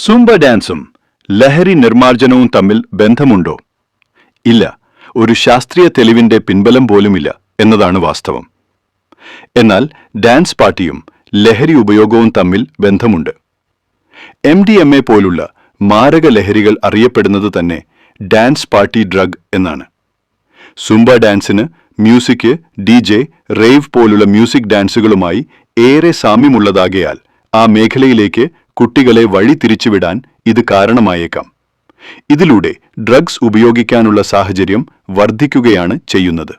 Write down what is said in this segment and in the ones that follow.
Zumba ഡാൻസും ലഹരി നിർമ്മാർജ്ജനവും തമ്മിൽ ബന്ധമുണ്ടോ? ഇല്ല, ഒരു ശാസ്ത്രീയ തെളിവിന്റെ പിൻബലം പോലുമില്ല എന്നതാണ് വാസ്തവം. എന്നാൽ ഡാൻസ് പാർട്ടിയും ലഹരി ഉപയോഗവും തമ്മിൽ ബന്ധമുണ്ട്. MDMA പോലുള്ള മാരക ലഹരികൾ അറിയപ്പെടുന്നത് തന്നെ ഡാൻസ് പാർട്ടി ഡ്രഗ് എന്നാണ്. സുംബ ഡാൻസിന് മ്യൂസിക്, DJ, റേവ് പോലുള്ള മ്യൂസിക് ഡാൻസുകളുമായി ഏറെ സാമ്യമുള്ളതാകയാൽ ആ മേഖലയിലേക്ക് കുട്ടികളെ വഴി തിരിച്ചുവിടാൻ ഇത് കാരണമായേക്കാം. ഇതിലൂടെ ഡ്രഗ്സ് ഉപയോഗിക്കാനുള്ള സാഹചര്യം വർദ്ധിക്കുകയാണ് ചെയ്യുന്നത്.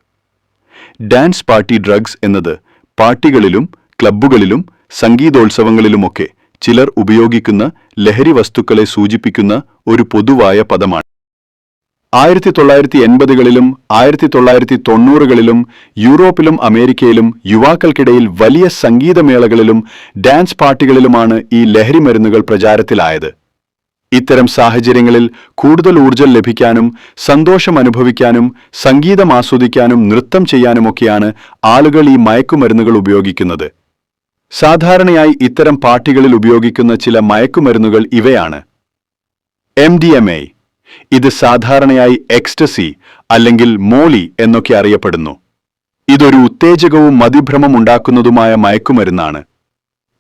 ഡാൻസ് പാർട്ടി ഡ്രഗ്സ് എന്നത് പാർട്ടികളിലും ക്ലബ്ബുകളിലും സംഗീതോത്സവങ്ങളിലുമൊക്കെ ചിലർ ഉപയോഗിക്കുന്ന ലഹരി വസ്തുക്കളെ സൂചിപ്പിക്കുന്ന ഒരു പൊതുവായ പദമാണ്. 1980കളിലും 1990കളിലും യൂറോപ്പിലും അമേരിക്കയിലും യുവാക്കൾക്കിടയിൽ വലിയ സംഗീതമേളകളിലും ഡാൻസ് പാർട്ടികളിലുമാണ് ഈ ലഹരി മരുന്നുകൾ പ്രചാരത്തിലായത്. ഇത്തരം സാഹചര്യങ്ങളിൽ കൂടുതൽ ഊർജ്ജം ലഭിക്കാനും സന്തോഷം അനുഭവിക്കാനും സംഗീതം ആസ്വദിക്കാനും നൃത്തം ചെയ്യാനുമൊക്കെയാണ് ആളുകൾ ഈ മയക്കുമരുന്നുകൾ ഉപയോഗിക്കുന്നത്. സാധാരണയായി ഇത്തരം പാർട്ടികളിൽ ഉപയോഗിക്കുന്ന ചില മയക്കുമരുന്നുകൾ ഇവയാണ്. MDMA. ഇത് സാധാരണയായി എക്സ്റ്റസി അല്ലെങ്കിൽ മോളി എന്നൊക്കെ അറിയപ്പെടുന്നു. ഇതൊരു ഉത്തേജകവും മതിഭ്രമം ഉണ്ടാക്കുന്നതുമായ മയക്കുമരുന്നാണ്.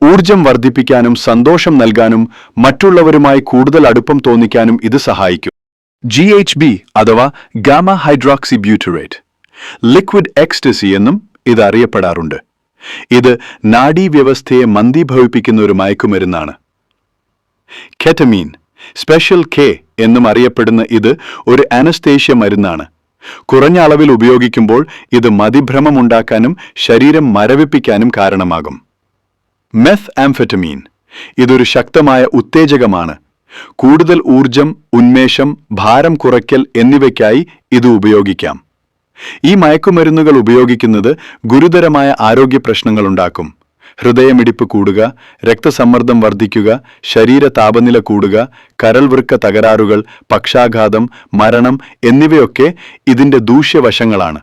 ഊർജം വർദ്ധിപ്പിക്കാനും സന്തോഷം നൽകാനും മറ്റുള്ളവരുമായി കൂടുതൽ അടുപ്പം തോന്നിക്കാനും ഇത് സഹായിക്കും. GHB അഥവാ gamma hydroxy butyrate, liquid ecstasy എന്നും ഇത് അറിയപ്പെടാറുണ്ട്. ഇത് നാഡീവ്യവസ്ഥയെ മന്ദീഭവിപ്പിക്കുന്ന ഒരു മയക്കുമരുന്നാണ്. കെറ്റമീൻ, സ്പെഷ്യൽ K എന്നും അറിയപ്പെടുന്ന ഇത് ഒരു അനസ്തേഷ്യ മരുന്നാണ്. കുറഞ്ഞ അളവിൽ ഉപയോഗിക്കുമ്പോൾ ഇത് മതിഭ്രമമുണ്ടാക്കാനും ശരീരം മരവിപ്പിക്കാനും കാരണമാകും. മെത്ത് ആംഫെറ്റമീൻ, ഇതൊരു ശക്തമായ ഉത്തേജകമാണ്. കൂടുതൽ ഊർജം, ഉന്മേഷം, ഭാരം കുറയ്ക്കൽ എന്നിവയ്ക്കായി ഇത് ഉപയോഗിക്കാം. ഈ മയക്കുമരുന്നുകൾ ഉപയോഗിക്കുന്നത് ഗുരുതരമായ ആരോഗ്യ പ്രശ്നങ്ങളുണ്ടാക്കും. ഹൃദയമിടിപ്പ് കൂടുക, രക്തസമ്മർദ്ദം വർദ്ധിക്കുക, ശരീര താപനില കൂടുക, കരൾവൃക്ക തകരാറുകൾ, പക്ഷാഘാതം, മരണം എന്നിവയൊക്കെ ഇതിന്റെ ദൂഷ്യവശങ്ങളാണ്.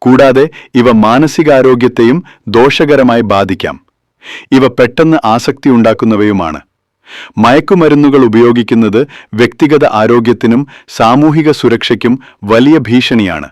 കൂടാതെ ഇവ മാനസികാരോഗ്യത്തെയും ദോഷകരമായി ബാധിക്കാം. ഇവ പെട്ടെന്ന് ആസക്തി ഉണ്ടാക്കുന്നവയുമാണ്. മയക്കുമരുന്നുകൾ ഉപയോഗിക്കുന്നത് വ്യക്തിഗത ആരോഗ്യത്തിനും സാമൂഹിക സുരക്ഷയ്ക്കും വലിയ ഭീഷണിയാണ്.